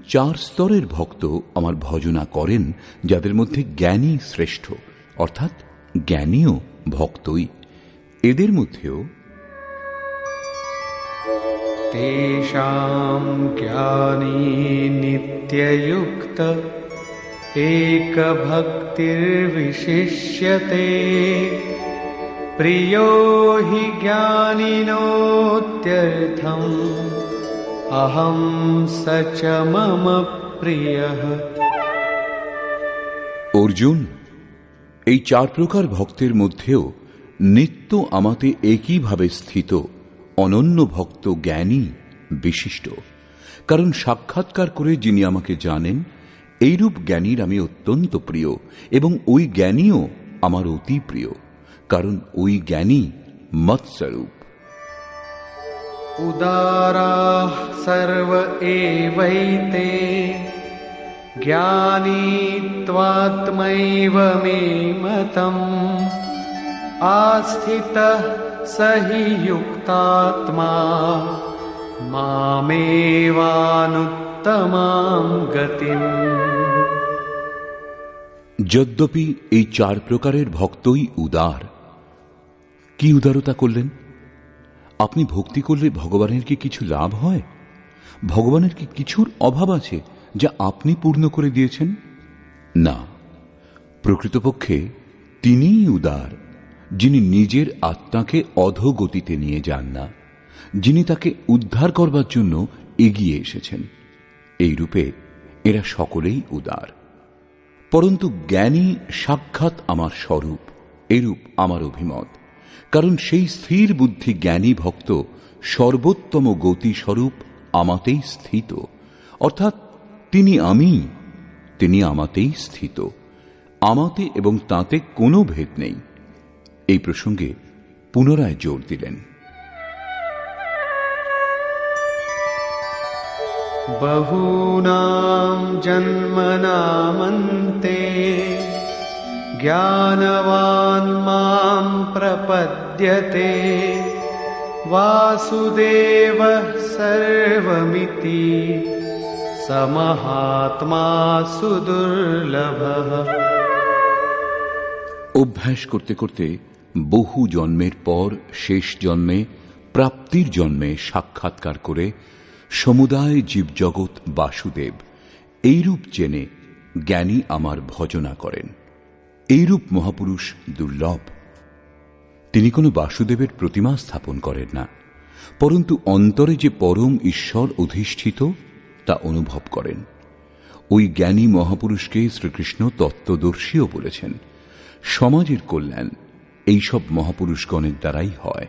চার স্তরের ভক্ত আমার ভজনা করেন, যাদের মধ্যে জ্ঞানী শ্রেষ্ঠ, অর্থাৎ জ্ঞানীও ভক্তই। এদের মধ্যেও তেষাং জ্ঞানী নিত্যযুক্ত এক ভক্তির বিশিষ্যতে প্রিয় হি জ্ঞানিনোত্যর্থম অহং সচ মম প্রিয়ঃ। অর্জুন, এই চার প্রকার ভক্তের মধ্যেও নিত্য আমাতে একইভাবে স্থিত অনন্য ভক্ত জ্ঞানী বিশিষ্ট। কারণ সাক্ষাৎকার করে যিনি আমাকে জানেন, এইরূপ জ্ঞানীর আমি অত্যন্ত প্রিয়, এবং ওই জ্ঞানীও আমার অতি প্রিয়, কারণ ওই জ্ঞানী মৎস্বরূপ। উদারাঃ সর্ব এবৈতে জ্ঞানী ত্বাত্মৈব মে মতম আস্থিতঃ সহি যুক্তাত্মা মামেবানুত্তমাং গতিম। যদ্যপি এই চার প্রকারের ভক্তই উদার। কি উদারতা করলেন? আপনি ভক্তি করলে ভগবানের কি কিছু লাভ হয়? ভগবানের কি কিছুর অভাব আছে যা আপনি পূর্ণ করে দিয়েছেন? না, প্রকৃতপক্ষে তিনিই উদার, যিনি নিজের আত্মাকে অধোগতিতে নিয়ে যান না, যিনি তাকে উদ্ধার করবার জন্য এগিয়ে এসেছেন। এই রূপে এরা সকলেই উদার। পরন্তু জ্ঞানী সাক্ষাৎ আমার স্বরূপ, এরূপ আমার অভিমত। কারণ সেই স্থির বুদ্ধি জ্ঞানী ভক্ত সর্বোত্তম গতি স্বরূপ আমাতেই স্থিত, অর্থাৎ তিনি আমি, তিনি আমাতেই স্থিত। আমাতে এবং তাতে কোনো ভেদ নেই। এই প্রসঙ্গে পুনরায় জোর দিলেন। বহুনাম জন্মনামন্তে জ্ঞানবান মাম প্রপদ্যতে বাসুদেবঃ সর্বমিতি সমহাত্মা সুদুর্লভঃ। অভ্যাস করতে করতে বহু জন্মের পর শেষ জন্মে প্রাপ্তির জন্মে সাক্ষাৎকার করে সমুদায় জীবজগৎ বাসুদেব, এইরূপ জেনে জ্ঞানী আমার ভজনা করেন। এইরূপ মহাপুরুষ দুর্লভ। তিনি কোনো বাসুদেবের প্রতিমা স্থাপন করেন না, পরন্তু অন্তরে যে পরম ঈশ্বর অধিষ্ঠিত তা অনুভব করেন। ওই জ্ঞানী মহাপুরুষকে শ্রীকৃষ্ণ তত্ত্বদর্শীও বলেছেন। সমাজের কল্যাণ এইসব মহাপুরুষগণের দ্বারাই হয়।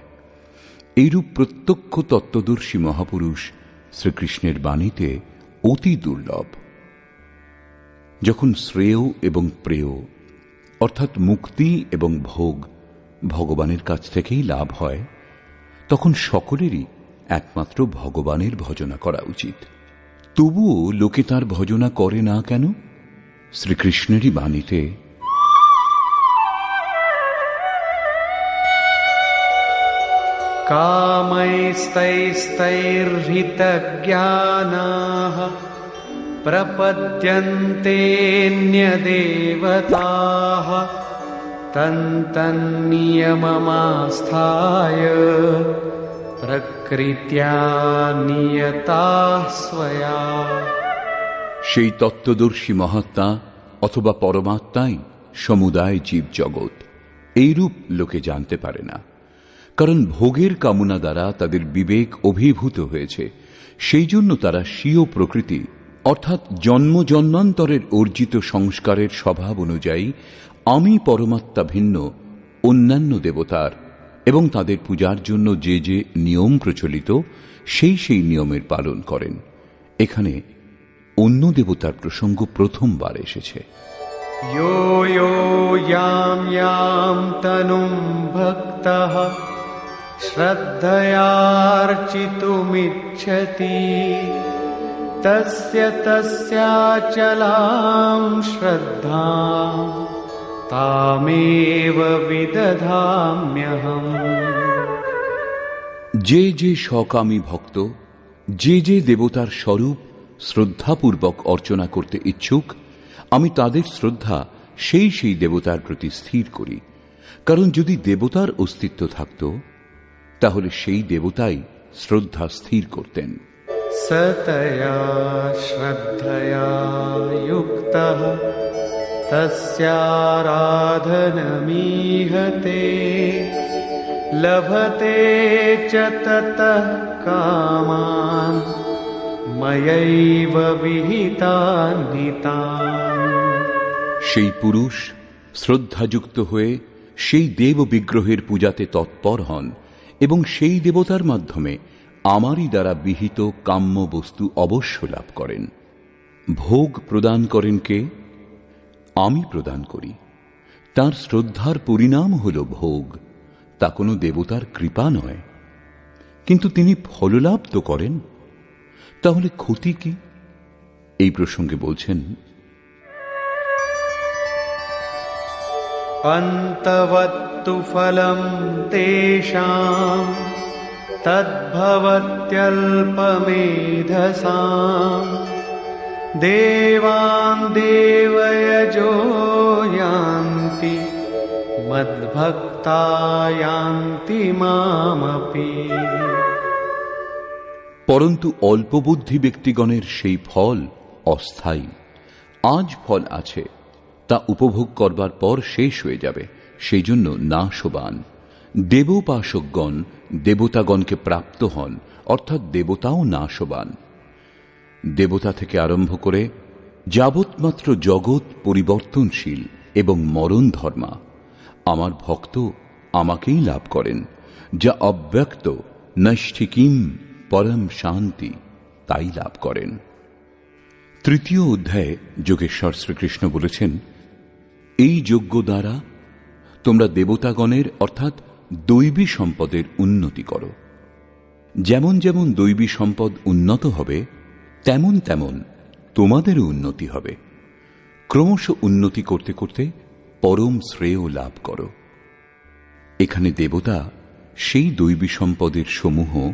এইরূপ প্রত্যক্ষ তত্ত্বদর্শী মহাপুরুষ শ্রীকৃষ্ণের বাণীতে অতি দুর্লভ। যখন শ্রেয় এবং প্রেয় অর্থাৎ মুক্তি এবং ভোগ ভগবানের কাছ থেকেই লাভ হয়, তখন সকলেরই একমাত্র ভগবানের ভজনা করা উচিত। তবুও লোকে তার ভজনা করে না কেন? শ্রীকৃষ্ণেরই বাণীতে কামৈস্তৈস্তৈর্হিতজ্ঞানাঃ প্রপদ্যন্তেऽন্যদেবতাঃ তন্নিয়মমাস্থায় প্রকৃত্যা নিয়তাঃ স্বয়া। সেই তত্ত্বদর্শী মহাত্মা অথবা পরমাত্মাই সমুদায় জীব জগৎ, এইরূপ লোকে জানতে পারে না। কারণ ভোগের কামনা দ্বারা তাদের বিবেক অভিভূত হয়েছে। সেই জন্য তারা স্বীয় প্রকৃতি অর্থাৎ জন্ম জন্মান্তরের অর্জিত সংস্কারের স্বভাব অনুযায়ী আমি পরমাত্মা ভিন্ন অন্যান্য দেবতার এবং তাদের পূজার জন্য যে যে নিয়ম প্রচলিত সেই নিয়মের পালন করেন। এখানে অন্য দেবতার প্রসঙ্গ প্রথমবার এসেছে। यो यो यां यां तनुं भक्तः श्रद्धयार्चितुमिच्छति तस्य तस्याचलां श्रद्धां तामेव विदधाम्यहम्। যে যে সকামী ভক্ত যে যে দেবতার স্বরূপ শ্রদ্ধাপূর্বক অর্চনা করতে ইচ্ছুক, আমি তাদের শ্রদ্ধা সেই সেই দেবতার প্রতি স্থির করি। কারণ যদি দেবতার অস্তিত্ব থাকত, তাহলে সেই দেবতাই শ্রদ্ধা স্থির করতেন। সতয়া শ্রদ্ধয়া যুক্তঃ তস্যারাধনমিহতে লভতে চ ততঃ কামান ময়ৈব বিহিতান হিতান। সেই পুরুষ শ্রদ্ধাযুক্ত হয়ে সেই দেব বিগ্রহের পূজাতে তৎপর হন এবং সেই দেবতার মাধ্যমে আমারই দ্বারা বিহিত কাম্য বস্তু অবশ্য লাভ করেন। ভোগ প্রদান করেন কে? আমি প্রদান করি। তার শ্রদ্ধার পরিণাম হল ভোগ, তা কোনো দেবতার কৃপা নয়। কিন্তু তিনি ফললাভ তো করেন, তাহলে ক্ষতি কি? এই প্রসঙ্গে বলছেন, অন্তবত্তু ফলম তেষাং তদ্ভবত্যল্পমেধসাং দেবান দেবয়জো ইয়ান্তি মদ্ভক্তা ইয়ান্তি মামপি। পরন্তু অল্পবুদ্ধি ব্যক্তিগণের সেই ফল অস্থায়ী। আজ ফল আছে, তা উপভোগ করবার পর শেষ হয়ে যাবে, সেই জন্য নাশবান। দেবোপাসকগণ দেবতাগণকে প্রাপ্ত হন, অর্থাৎ দেবতাও নাশবান। দেবতা থেকে আরম্ভ করে যাবৎমাত্র জগৎ পরিবর্তনশীল এবং মরণ ধর্মা। আমার ভক্ত আমাকেই লাভ করেন, যা অব্যক্ত নৈষ্ঠিকীম পরম শান্তি, তাই লাভ করেন। তৃতীয় অধ্যায়ে যোগেশ্বর শ্রীকৃষ্ণ বলেছেন, এই যজ্ঞ দ্বারা তোমরা দেবতাগণের অর্থাৎ দৈবী সম্পদের উন্নতি করো। যেমন যেমন দৈবী সম্পদ উন্নত হবে, তেমন তেমন তোমাদেরও উন্নতি হবে। ক্রমশ উন্নতি করতে করতে পরম শ্রেয় লাভ করো। এখানে দেবতা সেই দৈবী সম্পদের সমূহ,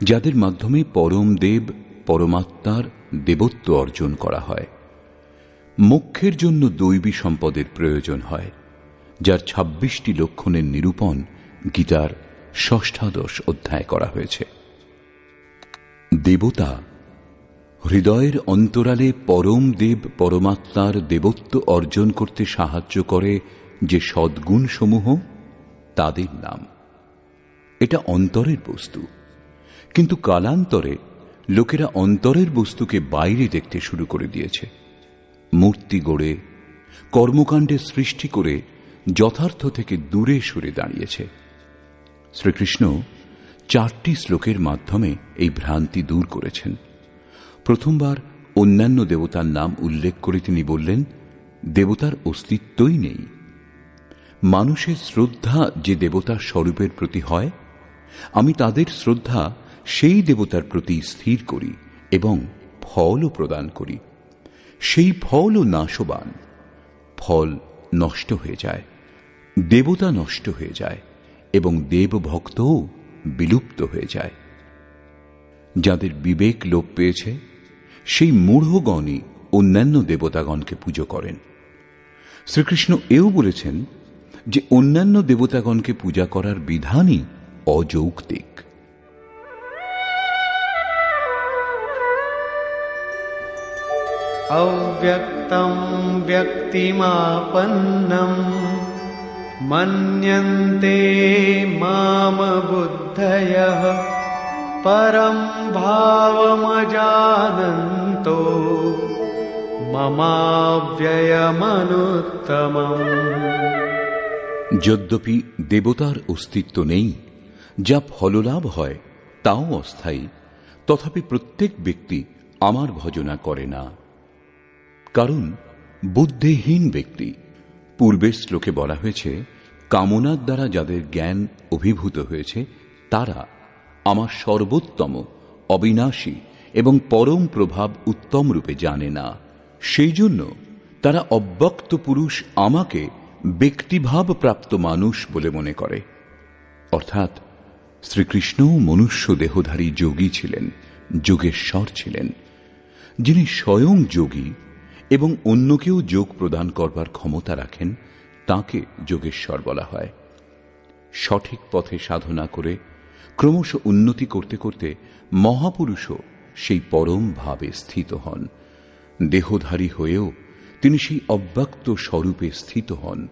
যাদের মাধ্যমে পরম দেব পরমাত্মার দেবত্ব অর্জন করা হয়। মোক্ষের জন্য দৈবী সম্পদের প্রয়োজন হয়, যার 26টি লক্ষণের নিরূপণ গীতার ষষ্ঠাদশ অধ্যায় করা হয়েছে। দেবতা হৃদয়ের অন্তরালে পরম দেব পরমাত্মার দেবত্ব অর্জন করতে সাহায্য করে যে সদ্গুণ সমূহ, তাদের নাম। এটা অন্তরের বস্তু। কিন্তু কালান্তরে লোকেরা অন্তরের বস্তুকে বাইরে দেখতে শুরু করে দিয়েছে। মূর্তি গড়ে কর্মকাণ্ডের সৃষ্টি করে যথার্থ থেকে দূরে সরে দাঁড়িয়েছে। শ্রীকৃষ্ণ 4টি শ্লোকের মাধ্যমে এই ভ্রান্তি দূর করেছেন। প্রথমবার অন্যান্য দেবতার নাম উল্লেখ করে তিনি বললেন, দেবতার অস্তিত্বই নেই। মানুষের শ্রদ্ধা যে দেবতার স্বরূপের প্রতি হয়, আমি তাদের শ্রদ্ধা সেই দেবতার প্রতি স্থির করি এবং ফলও প্রদান করি। সেই ফলও নাশবান। ফল নষ্ট হয়ে যায়, দেবতা নষ্ট হয়ে যায় এবং দেবভক্তও বিলুপ্ত হয়ে যায়। যাদের বিবেক লোপ পেয়েছে, সেই মূঢ়গণই অন্যান্য দেবতাগণকে পুজো করেন। শ্রীকৃষ্ণ এও বলেছেন যে অন্যান্য দেবতাগণকে পূজা করার বিধানই অযৌক্তিক। অব্যক্তং ব্যক্তিমাপন্নং মন্যন্তে মাম বুদ্ধয়ঃ পরম ভাবমজানন্তো মমাব্যয়মনুত্তমম। যদ্যপি দেবতার অস্তিত্ব নেই, যা ফললাভ হয় তাও অস্থায়ী, তথাপি প্রত্যেক ব্যক্তি আমার ভজনা করে না। কারণ বুদ্ধিহীন ব্যক্তি, পূর্বের শ্লোকে বলা হয়েছে, কামনার দ্বারা যাদের জ্ঞান অভিভূত হয়েছে, তারা আমার সর্বোত্তম, অবিনাশী এবং পরম প্রভাব উত্তম রূপে জানে না। সেই জন্য তারা অব্যক্ত পুরুষ আমাকে ব্যক্তিভাব প্রাপ্ত মানুষ বলে মনে করে। অর্থাৎ শ্রীকৃষ্ণও মনুষ্য দেহধারী যোগী ছিলেন, যোগেশ্বর ছিলেন। যিনি স্বয়ং যোগী এবং অন্যকেও যোগ প্রদান করবার ক্ষমতা রাখেন তাকে যোগেশ্বর বলা হয়। সঠিক পথে সাধনা করে ক্রমশ উন্নতি করতে করতে মহাপুরুষও সেই পরম ভাবে স্থিত হন। দেহধারী হয়েও তিনি সেই অব্যক্ত স্বরূপে স্থিত হন।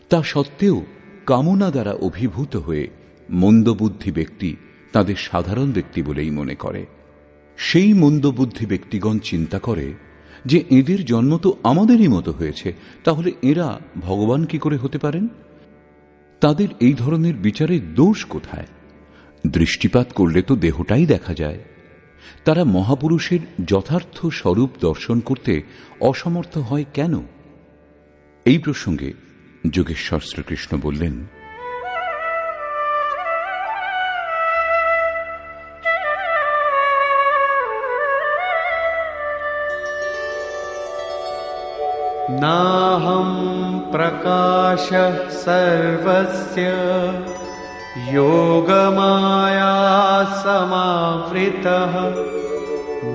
তা সত্ত্বেও কামনা দ্বারা অভিভূত হয়ে মন্দবুদ্ধি ব্যক্তি তাদের সাধারণ ব্যক্তি বলেই মনে করে। সেই মন্দবুদ্ধি ব্যক্তিগণ চিন্তা করে যে এদের জন্ম তো আমাদেরই মতো হয়েছে, তাহলে এরা ভগবান কি করে হতে পারেন? তাদের এই ধরনের বিচারে দোষ কোথায়? দৃষ্টিপাত করলে তো দেহটাই দেখা যায়। তারা মহাপুরুষের যথার্থ স্বরূপ দর্শন করতে অসমর্থ হয় কেন? এই প্রসঙ্গে যোগেশ্বর শ্রীকৃষ্ণ বললেন, नाहं प्रकाशः सर्वस्य योगमाया समावृतः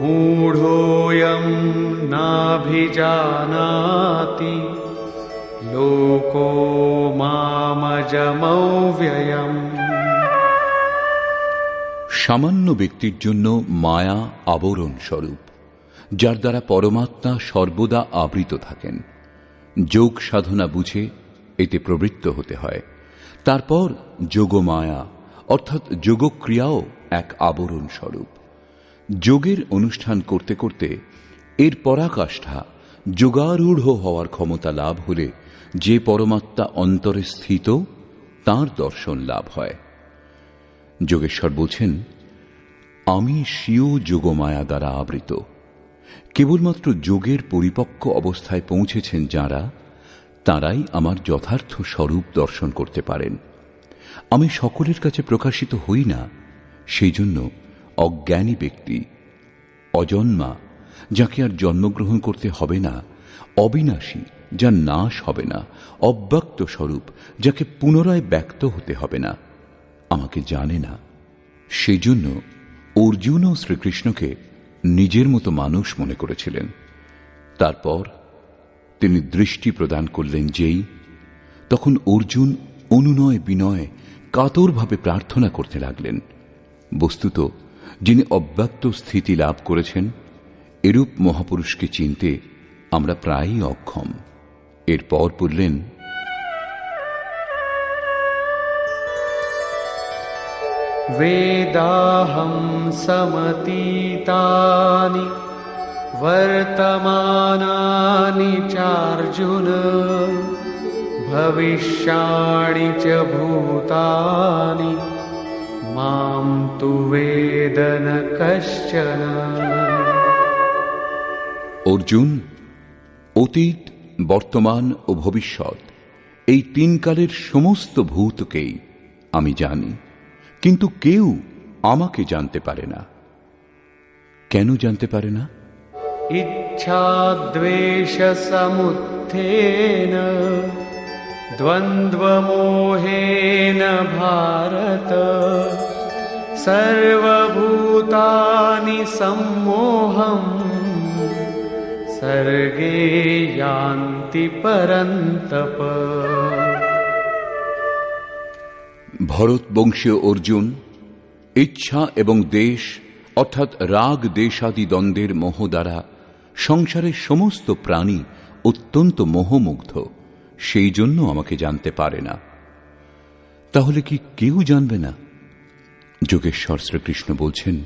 मूढोऽयं नाभिजानाति लोको मामजमव्ययम्। সামান্য ব্যক্তির জন্য মায়া আবরণ স্বরূপ, যার দ্বারা পরমাত্মা সর্বদা আবৃত থাকেন। যোগ সাধনা বুঝে এতে প্রবৃত্ত হতে হয়। তারপর যোগমায়া অর্থাৎ যোগক্রিয়াও এক আবরণ স্বরূপ। যোগের অনুষ্ঠান করতে করতে এর পরাকাষ্ঠা যোগারূঢ় হওয়ার ক্ষমতা লাভ হলে যে পরমাত্মা অন্তরে স্থিত তাঁর দর্শন লাভ হয়। যোগেশ্বর বলছেন, আমি স্বীয় যোগমায়া দ্বারা আবৃত। কেবলমাত্র যোগের পরিপক্ক অবস্থায় পৌঁছেছেন যাঁরা, তাঁরাই আমার যথার্থ স্বরূপ দর্শন করতে পারেন। আমি সকলের কাছে প্রকাশিত হই না, সেই জন্য অজ্ঞানী ব্যক্তি, অজন্মা, যাকে আর জন্মগ্রহণ করতে হবে না, অবিনাশী, যার নাশ হবে না, অব্যক্ত স্বরূপ, যাকে পুনরায় ব্যক্ত হতে হবে না, আমাকে জানে না। সেই জন্য অর্জুনও শ্রীকৃষ্ণকে নিজের মতো মানুষ মনে করেছিলেন। তারপর তিনি দৃষ্টি প্রদান করলেন যেই, তখন অর্জুন অনুনয় বিনয় কাতরভাবে প্রার্থনা করতে লাগলেন। বস্তুত যিনি অব্যক্ত স্থিতি লাভ করেছেন, এরূপ মহাপুরুষকে চিনতে আমরা প্রায়ই অক্ষম। এরপর বললেন, वेदाहं समतीतानि वर्तमानानि चार्जुन भविष्याणि च भूतानि मां तु वेद न कश्चन। অর্জুন, অতীত, বর্তমান ও ভবিষ্যৎ এই তিন কালের সমস্ত ভূতকেই আমি জানি, কিন্তু কেউ আমাকে জানতে পারে না। কেন জানতে পারে না? इच्छाद्वेष समुत्थेन द्वन्द्वमोहेन भारत सर्वभूतानि सम्मोहम् सर्गे यान्ति परन्तप। ভরত বংশীয় অর্জুন ইচ্ছা এবং দেশ অর্থাৎ রাগ দেশাদি দ্বন্দ্বের মোহ দ্বারা সংসারের সমস্ত প্রাণী অত্যন্ত মোহমুগ্ধ, সেই জন্য আমাকে জানতে পারে না। তাহলে কি কেউ জানবে না? যোগেশ্বর শ্রীকৃষ্ণ বলছেন,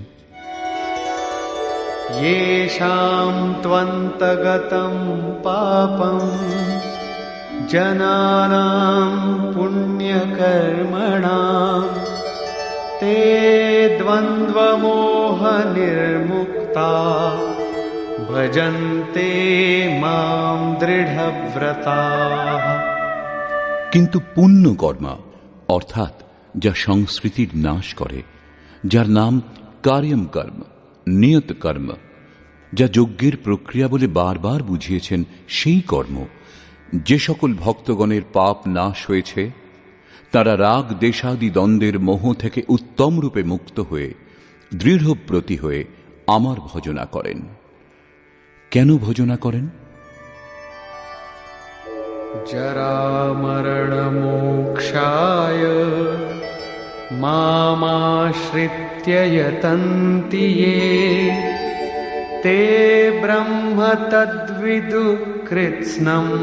येषां त्वन्तगतं पापं जनानां पुण्यकर्मणां ते द्वन्द्वमोहनिर्मुक्ता भजन्ते मां दृढव्रताः। কিন্তু পুণ্য কর্মা অর্থাৎ যা সংস্কৃতির নাশ করে, যার নাম কার্যম কর্ম, নিয়ত কর্ম, যা যজ্ঞের প্রক্রিয়া বলে বারবার বুঝিয়েছেন, সেই কর্ম, যে সকল ভক্তগণের পাপ নাশ হয়েছে, তারা রাগ দেশাদি দ্বন্দ্বের মোহ থেকে উত্তম রূপে মুক্ত হয়ে দৃঢ়ব্রতী হয়ে আমার ভজনা করেন। কেন ভজনা করেন? जरामरणमोक्षाय मामाश्रित्य यतन्ति ये ते ब्रह्म तद्विदु कृत्स्नम्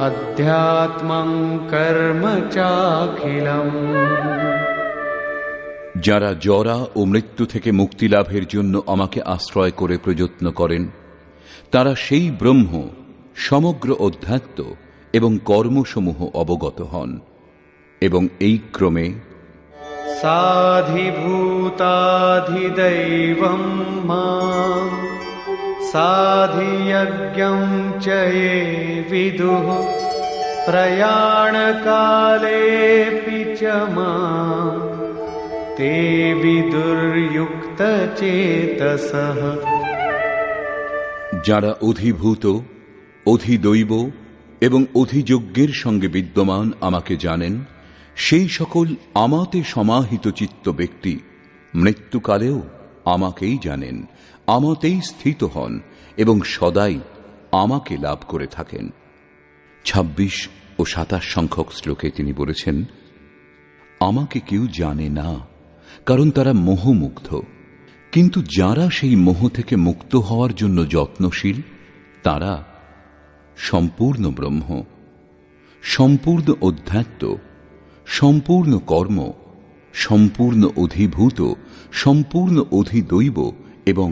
अध्यात्मं कर्म चाखिलम्। যারা জরা ও মৃত্যু থেকে মুক্তি লাভের জন্য আমাকে আশ্রয় করে প্রযত্ন করেন, তারা সেই ব্রহ্ম, সমগ্র অধ্যাত্ম এবং কর্মসমূহ অবগত হন এবং এই ক্রমে साधिभूताधिदैवं मां साधियज्ञं च ये विदुः प्रयाणकालेऽपि च मां ते विदुर्युक्तचेतसः। যারা অধিভূত, অধিদৈব এবং অধিযজ্ঞের সঙ্গে বিদ্যমান আমাকে জানেন, সেই সকল আমাতে সমাহিত চিত্ত ব্যক্তি মৃত্যুকালেও আমাকেই জানেন, আমাতেই স্থিত হন এবং সদাই আমাকে লাভ করে থাকেন। ২৬ ও ২৭ সংখ্যক শ্লোকে তিনি বলেছেন, আমাকে কেউ জানে না, কারণ তারা মোহমুগ্ধ। কিন্তু যারা সেই মোহ থেকে মুক্ত হওয়ার জন্য যত্নশীল, তারা সম্পূর্ণ ব্রহ্ম, সম্পূর্ণ অধ্যাত্ম, সম্পূর্ণ কর্ম, সম্পূর্ণ অধিভূত, সম্পূর্ণ অধিদৈব এবং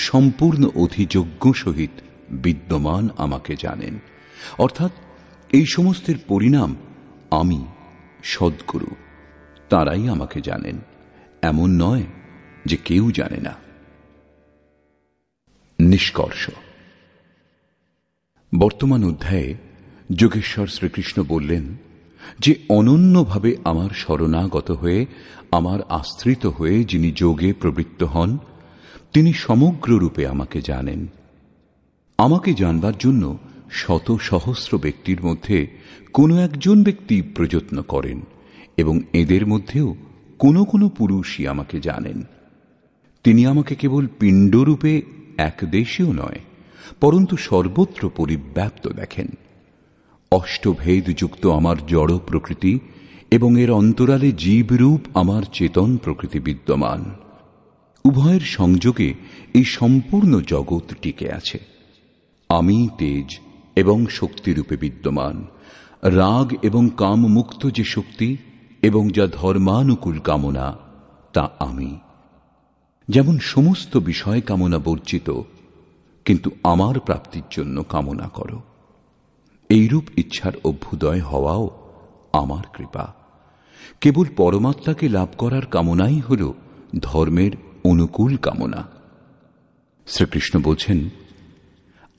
সম্পূর্ণ অধিযজ্ঞ সহিত বিদ্যমান আমাকে জানেন। অর্থাৎ এই সমস্তের পরিণাম আমি, সদ্গুরু। তারাই আমাকে জানেন, এমন নয় যে কেউ জানে না। নিষ্কর্ষ। বর্তমান অধ্যায়ে যোগেশ্বর শ্রীকৃষ্ণ বললেন যে অনন্যভাবে আমার শরণাগত হয়ে, আমার আশ্রিত হয়ে যিনি যোগে প্রবৃত্ত হন, তিনি সমগ্র রূপে আমাকে জানেন। আমাকে জানবার জন্য শত সহস্র ব্যক্তির মধ্যে কোনো একজন ব্যক্তি প্রযত্ন করেন এবং এদের মধ্যেও কোনো কোনো পুরুষই আমাকে জানেন। তিনি আমাকে কেবল পিণ্ডরূপে একদেশীয় নয়, পরন্তু সর্বত্র পরিব্যাপ্ত দেখেন। অষ্টভেদযুক্ত আমার জড় প্রকৃতি এবং এর অন্তরালে জীবরূপ আমার চেতন প্রকৃতি বিদ্যমান। উভয়ের সংযোগে এই সম্পূর্ণ জগৎ টিকে আছে। আমি তেজ এবং শক্তিরূপে বিদ্যমান। রাগ এবং কাম মুক্ত যে শক্তি এবং যা ধর্মানুকূল কামনা, তা আমি। যেমন সমস্ত বিষয় কামনা বর্জিত, কিন্তু আমার প্রাপ্তির জন্য কামনা করো, এইরূপ ইচ্ছার অভ্যুদয় হওয়াও আমার কৃপা। কেবল পরমাত্মাকে লাভ করার কামনাই হল ধর্মের অনুকূল কামনা। শ্রীকৃষ্ণ বলছেন,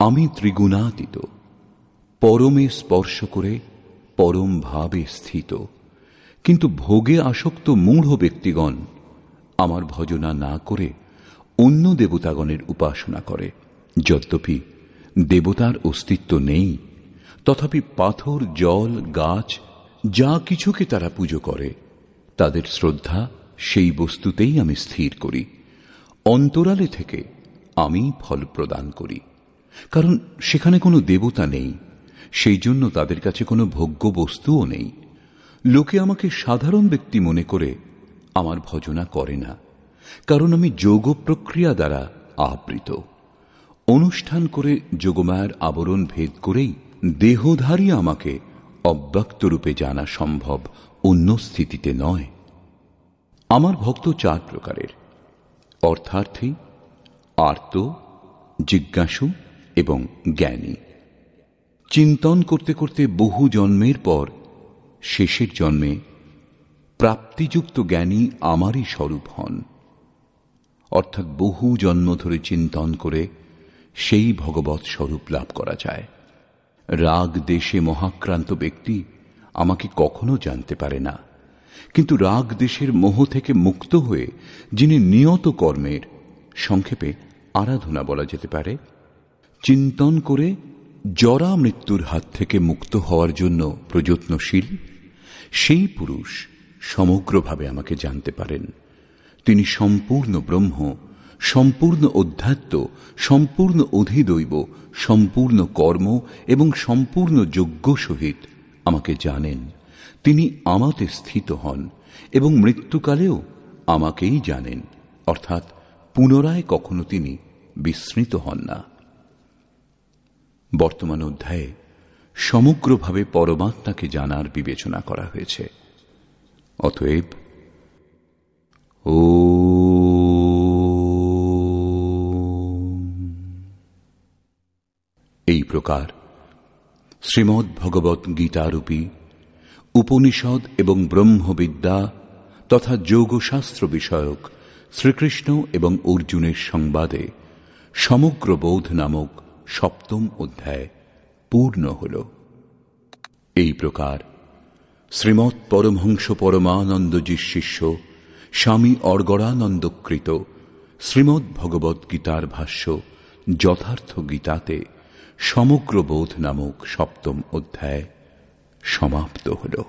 আমি ত্রিগুণাতীত, পরমে স্পর্শ করে পরম ভাবে স্থিত। কিন্তু ভোগে আসক্ত মূঢ় ব্যক্তিগণ আমার ভজনা না করে অন্য দেবতাগণের উপাসনা করে। যদ্যপি দেবতার অস্তিত্ব নেই, তথাপি পাথর, জল, গাছ যা কিছুকে তারা পুজো করে, তাদের শ্রদ্ধা সেই বস্তুতেই আমি স্থির করি। অন্তরালে থেকে আমি ফল প্রদান করি, কারণ সেখানে কোনো দেবতা নেই, সেই জন্য তাদের কাছে কোনো ভোগ্য বস্তুও নেই। লোকে আমাকে সাধারণ ব্যক্তি মনে করে আমার ভজনা করে না, কারণ আমি যোগ প্রক্রিয়া দ্বারা আবৃত। অনুষ্ঠান করে যোগমায়ার আবরণ ভেদ করেই দেহধারী আমাকে অব্যক্ত রূপে জানা সম্ভব, অন্য স্থিতিতে নয়। আমার ভক্ত 4 প্রকারের: অর্থার্থী, আর্ত, জিজ্ঞাসু এবং জ্ঞানী। চিন্তন করতে করতে বহু জন্মের পর শেষের জন্মে প্রাপ্তিযুক্ত জ্ঞানী আমারই স্বরূপ হন। অর্থাৎ বহু জন্ম ধরে চিন্তন করে সেই ভগবৎ স্বরূপ লাভ করা যায়। রাগ দেশে মহাক্রান্ত ব্যক্তি আমাকে কখনো জানতে পারে না, কিন্তু রাগ দেশের মোহ থেকে মুক্ত হয়ে যিনি নিয়ত কর্মের, সংক্ষেপে আরাধনা বলা যেতে পারে, চিন্তন করে জরা মৃত্যুর হাত থেকে মুক্ত হওয়ার জন্য প্রযত্নশীল, সেই পুরুষ সমগ্রভাবে আমাকে জানতে পারেন। তিনি সম্পূর্ণ ব্রহ্ম, সম্পূর্ণ অধ্যাত্ম, সম্পূর্ণ অধিদৈব, সম্পূর্ণ কর্ম এবং সম্পূর্ণ যজ্ঞ সহিত আমাকে জানেন। তিনি আমাতে স্থিত হন এবং মৃত্যুকালেও আমাকেই জানেন, অর্থাৎ পুনরায় কখনো তিনি বিস্মৃত হন না। বর্তমান অধ্যায়ে সমগ্রভাবে পরমাত্মাকে জানার বিবেচনা করা হয়েছে। অতএব এই প্রকার শ্রীমদ্ ভগবৎ গীতারূপী উপনিষদ এবং ব্রহ্মবিদ্যা তথা যোগশাস্ত্র বিষয়ক শ্রীকৃষ্ণ এবং অর্জুনের সংবাদে সমগ্র বোধ নামক সপ্তম অধ্যায় পূর্ণ হল। এই প্রকার শ্রীমৎ পরমহংস পরমানন্দজির শিষ্য স্বামী অর্গড়ানন্দকৃত শ্রীমদ্ ভগবৎ গীতার ভাষ্য যথার্থ গীতাতে সমগ্র বোধ নামক সপ্তম অধ্যায় সমাপ্ত হল।